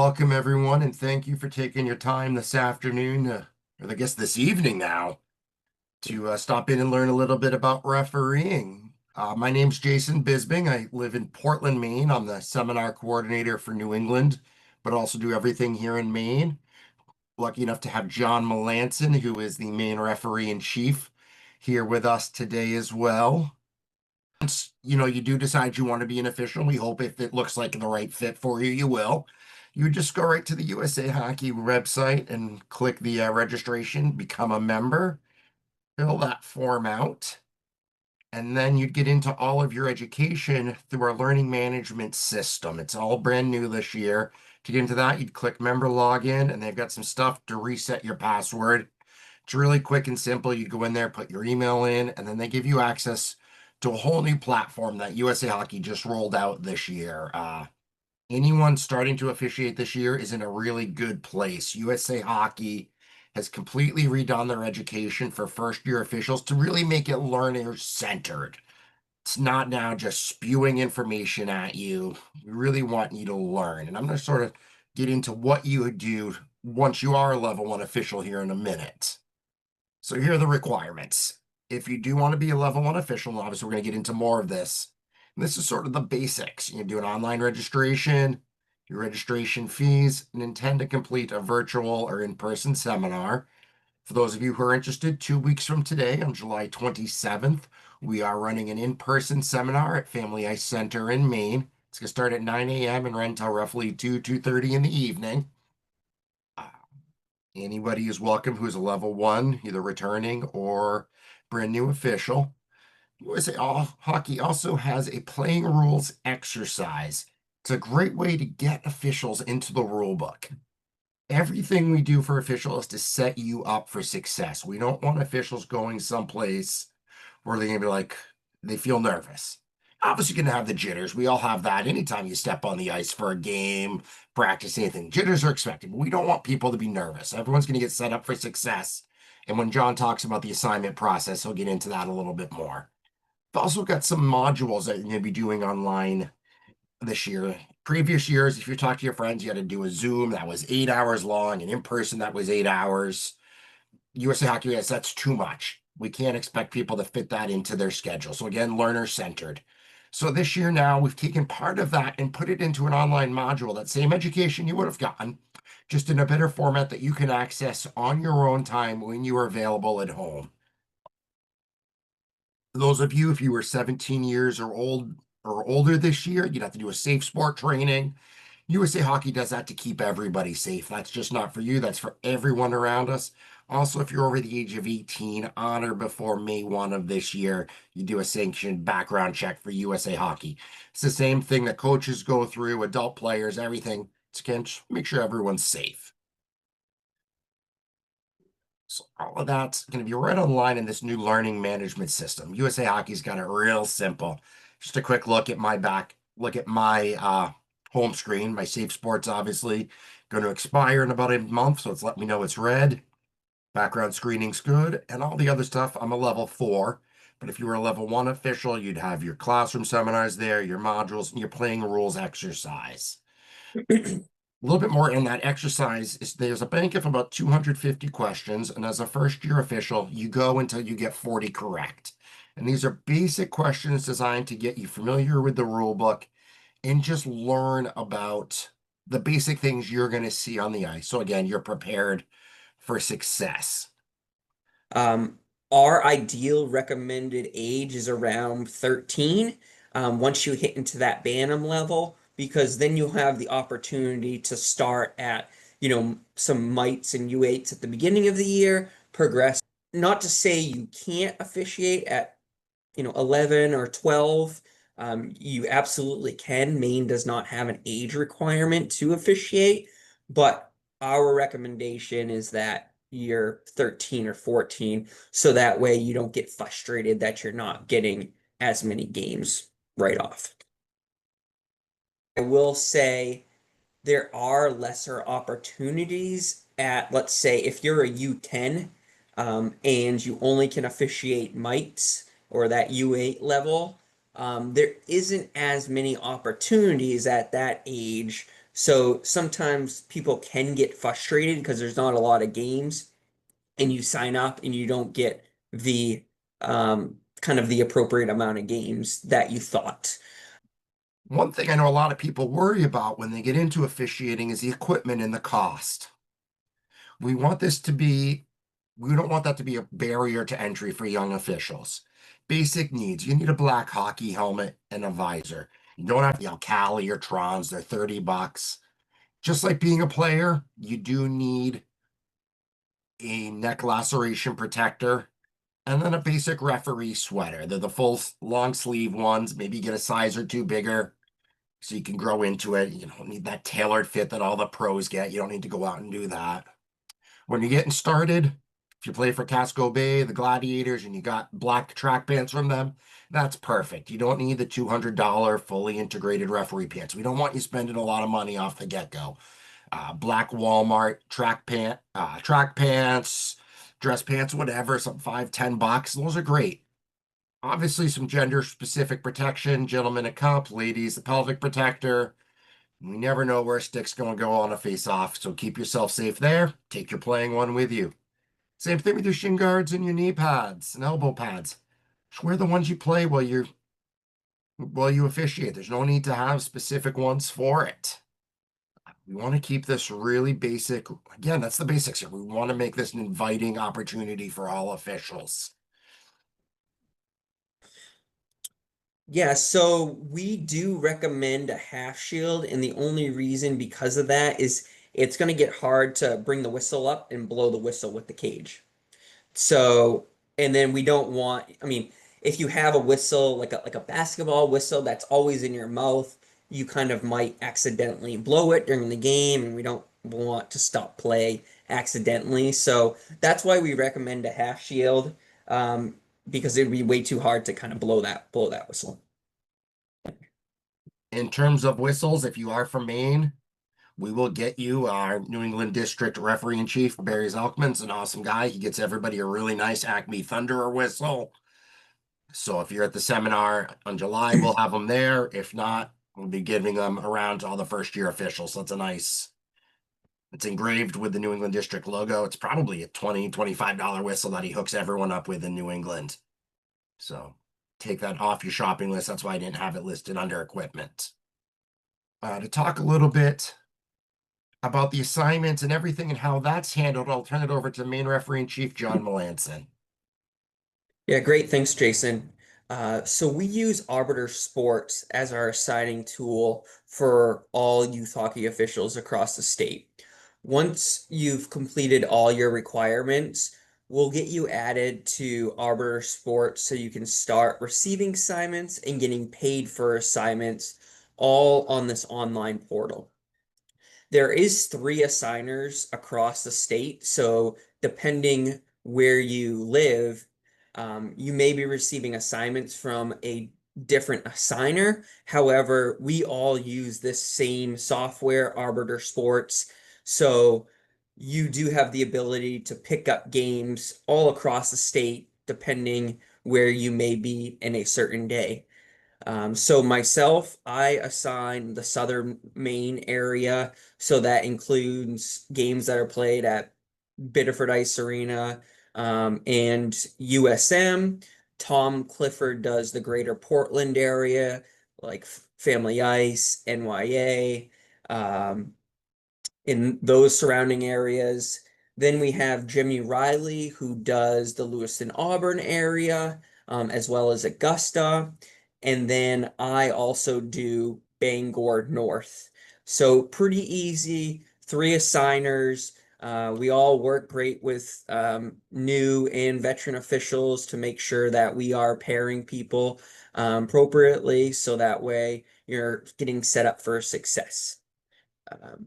welcome everyone, and thank you for taking your time this afternoon, or I guess this evening now, to stop in and learn a little bit about refereeing. My name's Jason Bisbing. I live in Portland, Maine. I'm the seminar coordinator for New England, but also do everything here in Maine. Lucky enough to have John Melanson, who is the Maine referee in chief, here with us today as well. You do decide you want to be an official, we hope if it looks like the right fit for you, you will. You just go right to the USA Hockey website and click the registration, become a member, fill that form out, and then you'd get into all of your education through our learning management system. It's all brand new this year. To get into that, you'd click member login, and they've got some stuff to reset your password. It's really quick and simple. You go in there, put your email in, and then they give you access to a whole new platform that USA Hockey just rolled out this year. Anyone starting to officiate this year is in a really good place. USA Hockey has completely redone their education for first year officials to really make it learner centered. It's not now just spewing information at you. We really want you to learn. And I'm going to sort of get into what you would do once you are a level one official here in a minute. So here are the requirements. If you do want to be a level one official, and obviously we're going to get into more of this. And this is sort of the basics. You do an online registration, your registration fees, and intend to complete a virtual or in-person seminar. For those of you who are interested, 2 weeks from today, on July 27th, we are running an in-person seminar at Family Ice Center in Maine. It's going to start at 9 a.m. and run until roughly 2:30 in the evening. Anybody is welcome who's a level one, either returning or brand new official. USA Hockey also has a playing rules exercise. It's a great way to get officials into the rule book. Everything we do for officials is to set you up for success. We don't want officials going someplace where they're going to be like, they feel nervous. Obviously, you're going to have the jitters. We all have that anytime you step on the ice for a game, practice anything. Jitters are expected, but we don't want people to be nervous. Everyone's going to get set up for success. And when John talks about the assignment process, he'll get into that a little bit more. We've also got some modules that you're going to be doing online this year. Previous years, if you talk to your friends, you had to do a Zoom that was 8 hours long, and in person that was 8 hours. USA Hockey, yes, that's too much. We can't expect people to fit that into their schedule. So again, learner centered. So this year now, we've taken part of that and put it into an online module, that same education you would have gotten, just in a better format that you can access on your own time when you are available at home. Those of you, if you were 17 years or older this year, you'd have to do a safe sport training. USA Hockey does that to keep everybody safe. That's just not for you, that's for everyone around us. Also, if you're over the age of 18 on or before May 1 of this year, you do a sanctioned background check for USA Hockey. It's the same thing that coaches go through, adult players, everything. To make sure everyone's safe. So all of that's going to be right online in this new learning management system. USA Hockey's got it real simple. Just a quick look at my home screen. My Safe Sports obviously going to expire in about a month, so it's let me know it's red. Background screening's good, and all the other stuff, I'm a level 4. But if you were a level 1 official, you'd have your classroom seminars there, your modules, and your playing rules exercise. A little bit more in that exercise is there's a bank of about 250 questions, and as a first year official, you go until you get 40 correct. And these are basic questions designed to get you familiar with the rule book and just learn about the basic things you're going to see on the ice. So again, you're prepared for success. Um, our ideal recommended age is around 13. Once you hit into that Bantam level, because then you'll have the opportunity to start at, some mites and U8s at the beginning of the year, progress. Not to say you can't officiate at, 11 or 12. You absolutely can. Maine does not have an age requirement to officiate, but our recommendation is that you're 13 or 14, so that way you don't get frustrated that you're not getting as many games right off. I will say there are lesser opportunities at, let's say, if you're a U10, and you only can officiate mites or that U8 level, there isn't as many opportunities at that age So sometimes people can get frustrated because there's not a lot of games and you sign up and you don't get the kind of the appropriate amount of games that you thought. One thing I know a lot of people worry about when they get into officiating is the equipment and the cost. We want this to be, we don't want that to be a barrier to entry for young officials. Basic needs. You need a black hockey helmet and a visor. You don't have the Alcali or Trons, they're 30 bucks. Just like being a player, you do need a neck laceration protector and then a basic referee sweater. They're the full long sleeve ones. Maybe get a size or two bigger so you can grow into it. You don't need that tailored fit that all the pros get. You don't need to go out and do that. When you're getting started, if you play for Casco Bay, the Gladiators, and you got black track pants from them, that's perfect. You don't need the $200 fully integrated referee pants. We don't want you spending a lot of money off the get-go. Black Walmart track pants, dress pants, whatever, some 5, 10 bucks. Those are great. Obviously, some gender specific protection, gentlemen a cup, ladies, the pelvic protector. We never know where a stick's going to go on a face off, so keep yourself safe there. Take your playing one with you. Same thing with your shin guards and your knee pads and elbow pads. Just wear the ones you play while you officiate. There's no need to have specific ones for it. We want to keep this really basic. Again, that's the basics here. We want to make this an inviting opportunity for all officials. Yeah, so we do recommend a half shield, and the only reason because of that is it's going to get hard to bring the whistle up and blow the whistle with the cage. So, and then we don't want, I mean, if you have a whistle, like a basketball whistle that's always in your mouth, you kind of might accidentally blow it during the game, and we don't want to stop play accidentally. So that's why we recommend a half shield, because it would be way too hard to kind of blow that whistle. In terms of whistles, if you are from Maine, we will get you our New England District Referee in Chief, Barry Zelkman's an awesome guy. He gets everybody a really nice Acme Thunderer whistle. So if you're at the seminar on July, we'll have them there. If not, we'll be giving them around to all the first year officials. So it's engraved with the New England District logo. It's probably a $20, $25 whistle that he hooks everyone up with in New England. So take that off your shopping list. That's why I didn't have it listed under equipment. To talk a little bit about the assignments and everything and how that's handled, I'll turn it over to Maine Referee in Chief John Melanson. Yeah, great. Thanks, Jason. So we use Arbiter Sports as our assigning tool for all youth hockey officials across the state. Once you've completed all your requirements, we'll get you added to Arbiter Sports so you can start receiving assignments and getting paid for assignments all on this online portal. There is three assigners across the state, so depending where you live, you may be receiving assignments from a different assigner. However, we all use this same software, Arbiter Sports, so you do have the ability to pick up games all across the state, depending where you may be in a certain day. So myself, I assign the Southern Maine area, so that includes games that are played at Biddeford Ice Arena, and USM. Tom Clifford does the greater Portland area, like Family Ice, NYA. In those surrounding areas. Then we have Jimmy Riley, who does the Lewiston Auburn area, as well as Augusta. And then I also do Bangor North. So pretty easy, three assigners. We all work great with new and veteran officials to make sure that we are pairing people appropriately so that way you're getting set up for success.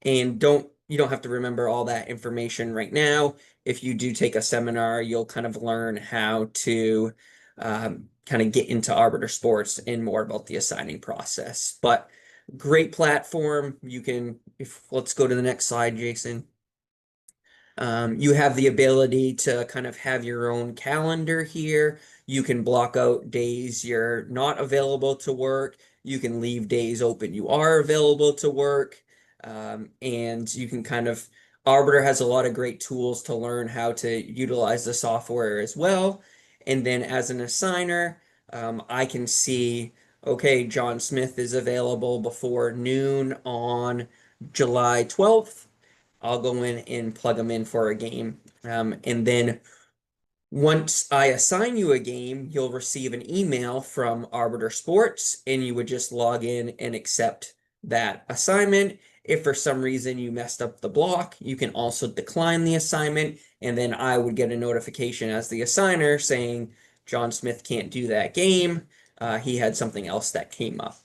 And you don't have to remember all that information right now. If you do take a seminar, you'll kind of learn how to kind of get into Arbiter Sports and more about the assigning process. But great platform. You can, if let's go to the next slide, Jason. You have the ability to kind of have your own calendar here. You can block out days you're not available to work. You can leave days open you are available to work. And you can Arbiter has a lot of great tools to learn how to utilize the software as well. And then as an assigner, I can see, okay, John Smith is available before noon on July 12th. I'll go in and plug him in for a game. And then once I assign you a game, you'll receive an email from Arbiter Sports, and you would just log in and accept that assignment. If for some reason you messed up the block, you can also decline the assignment, and then I would get a notification as the assigner saying John Smith can't do that game. He had something else that came up.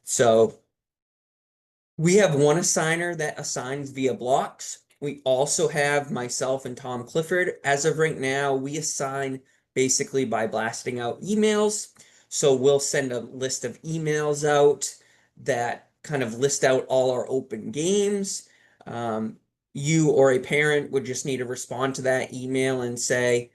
So we have one assigner that assigns via blocks. We also have myself and Tom Clifford. As of right now, we assign basically by blasting out emails. So we'll send a list of emails out that kind of list out all our open games. Um, you or a parent would just need to respond to that email and say,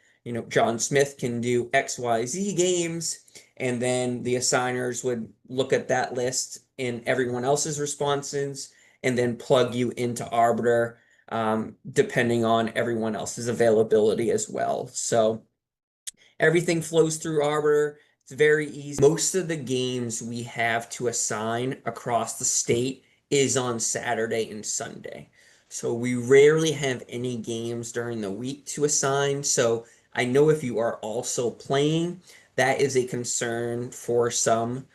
John Smith can do XYZ games. And then the assigners would look at that list in everyone else's responses and then plug you into Arbiter, depending on everyone else's availability as well. So everything flows through Arbiter. It's very easy. Most of the games we have to assign across the state is on Saturday and Sunday. So we rarely have any games during the week to assign. So I know if you are also playing, that is a concern for some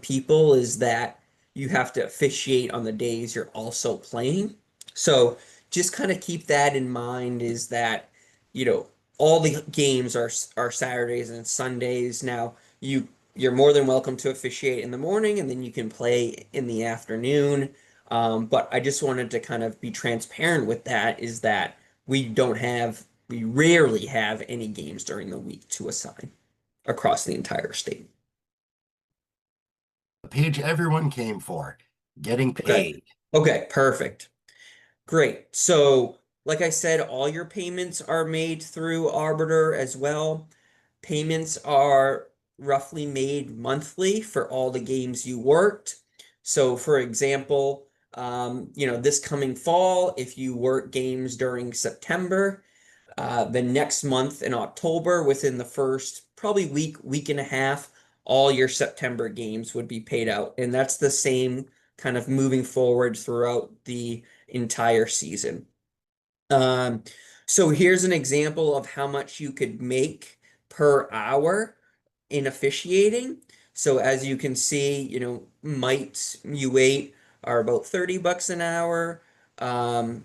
people, is that you have to officiate on the days you're also playing. So just kind of keep that in mind, is that, you know, all the games are Saturdays and Sundays. Now, you're more than welcome to officiate in the morning, and then you can play in the afternoon. But I just wanted to kind of be transparent with that, is that we rarely have any games during the week to assign across the entire state. The page everyone came for, getting Okay. paid. Okay, perfect. Great. So, like I said, all your payments are made through Arbiter as well. Payments are roughly made monthly for all the games you worked. So, for example, this coming fall, if you work games during September, the next month in October, within the first probably week and a half, all your September games would be paid out. And that's the same kind of moving forward throughout the entire season. Um, so here's an example of how much you could make per hour in officiating. So as you can see, mites U8 are about 30 bucks an hour.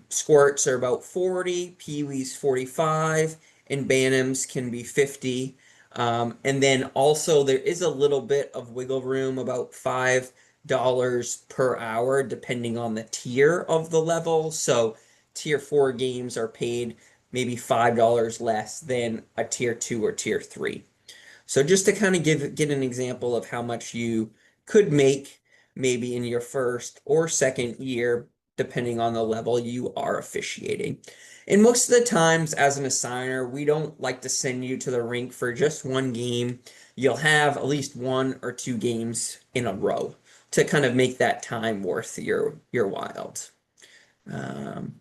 Squirts are about 40, peewees 45, and bantams can be 50. And then also there is a little bit of wiggle room, about $5 per hour, depending on the tier of the level. So tier 4 games are paid maybe $5 less than a tier 2 or tier 3. So just to kind of get an example of how much you could make maybe in your first or second year, depending on the level you are officiating. And most of the times as an assigner, we don't like to send you to the rink for just one game. You'll have at least one or two games in a row to kind of make that time worth your while. Um,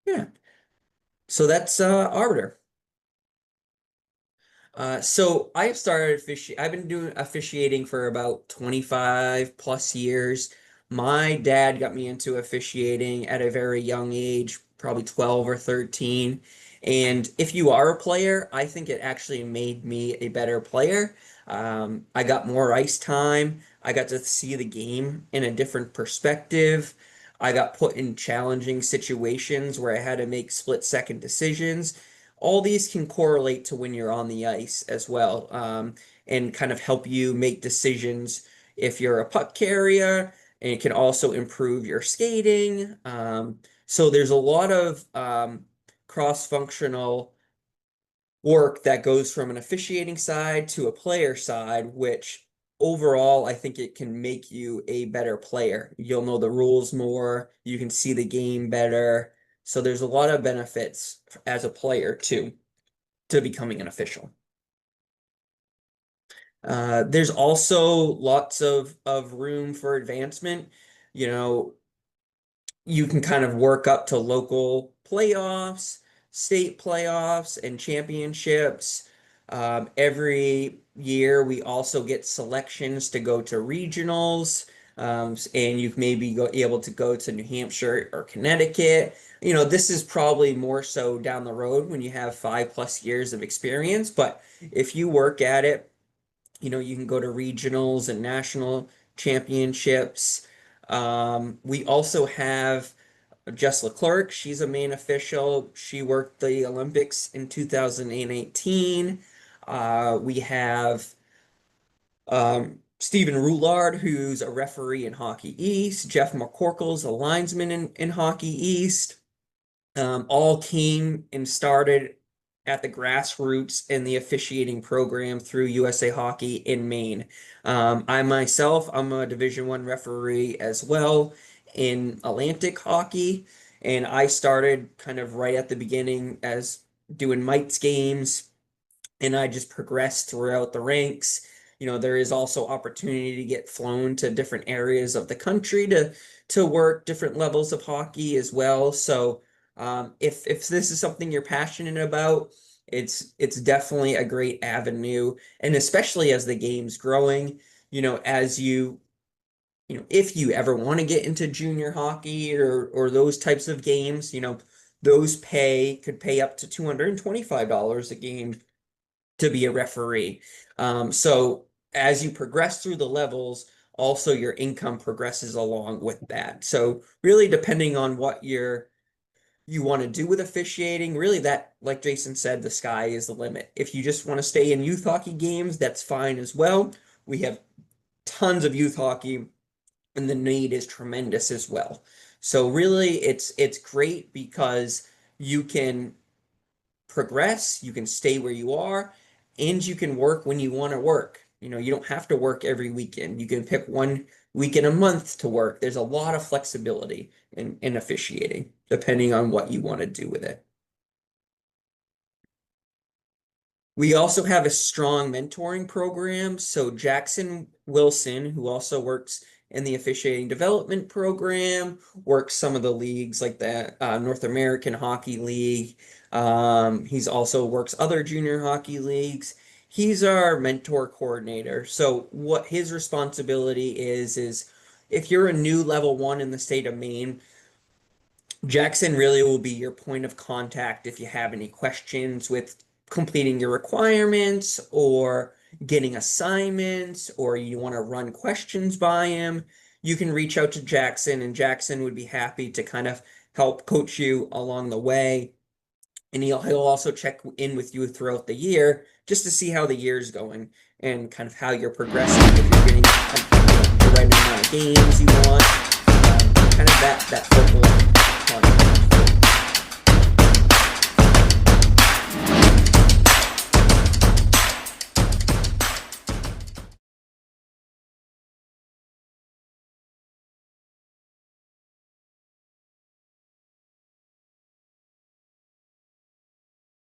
yeah. So that's Arbiter. So I've started I've been doing officiating for about 25 plus years. My dad got me into officiating at a very young age, probably 12 or 13. And if you are a player, I think it actually made me a better player. I got more ice time. I got to see the game in a different perspective. I got put in challenging situations where I had to make split-second decisions. All these can correlate to when you're on the ice as well, and kind of help you make decisions if you're a puck carrier, and it can also improve your skating. So there's a lot of cross-functional work that goes from an officiating side to a player side, which overall I think it can make you a better player. You'll know the rules more, you can see the game better. So there's a lot of benefits as a player too to becoming an official. There's also lots of room for advancement. You know, you can kind of work up to local playoffs, state playoffs, and championships. Every year, we also get selections to go to regionals, and you maybe go able to go to New Hampshire or Connecticut. This is probably more so down the road when you have 5+ years of experience, but if you work at it, you can go to regionals and national championships. We also have Jess Leclerc. She's a Maine official. She worked the Olympics in 2018. We have Stephen Roulard, who's a referee in Hockey East. Jeff McCorkle's a linesman in Hockey East. All came and started at the grassroots in the officiating program through USA Hockey in Maine. I myself, I'm a Division I referee as well in Atlantic Hockey, and I started kind of right at the beginning as doing mites games, and I just progressed throughout the ranks. There is also opportunity to get flown to different areas of the country to work different levels of hockey as well. So if this is something you're passionate about, it's definitely a great avenue, and especially as the game's growing, as if you ever want to get into junior hockey or those types of games, those could pay up to $225 a game to be a referee. So as you progress through the levels, also your income progresses along with that. So really depending on what you want to do with officiating, really that, like Jason said, the sky is the limit. If you just want to stay in youth hockey games, that's fine as well. We have tons of youth hockey and the need is tremendous as well. So really it's great because you can progress, you can stay where you are, and you can work when you want to work. You don't have to work every weekend. You can pick one weekend a month to work. There's a lot of flexibility in officiating, depending on what you want to do with it. We also have a strong mentoring program. So Jackson Wilson, who also works in the officiating development program, works some of the leagues like the North American Hockey League. He's also works other junior hockey leagues. He's our mentor coordinator. So what his responsibility is if you're a new level one in the state of Maine, Jackson really will be your point of contact if you have any questions with completing your requirements or getting assignments or you want to run questions by him. You can reach out to Jackson, and Jackson would be happy to kind of help coach you along the way. And he'll also check in with you throughout the year just to see how the year's going and kind of how you're progressing, if you're getting the right amount of games you want, kind of that focal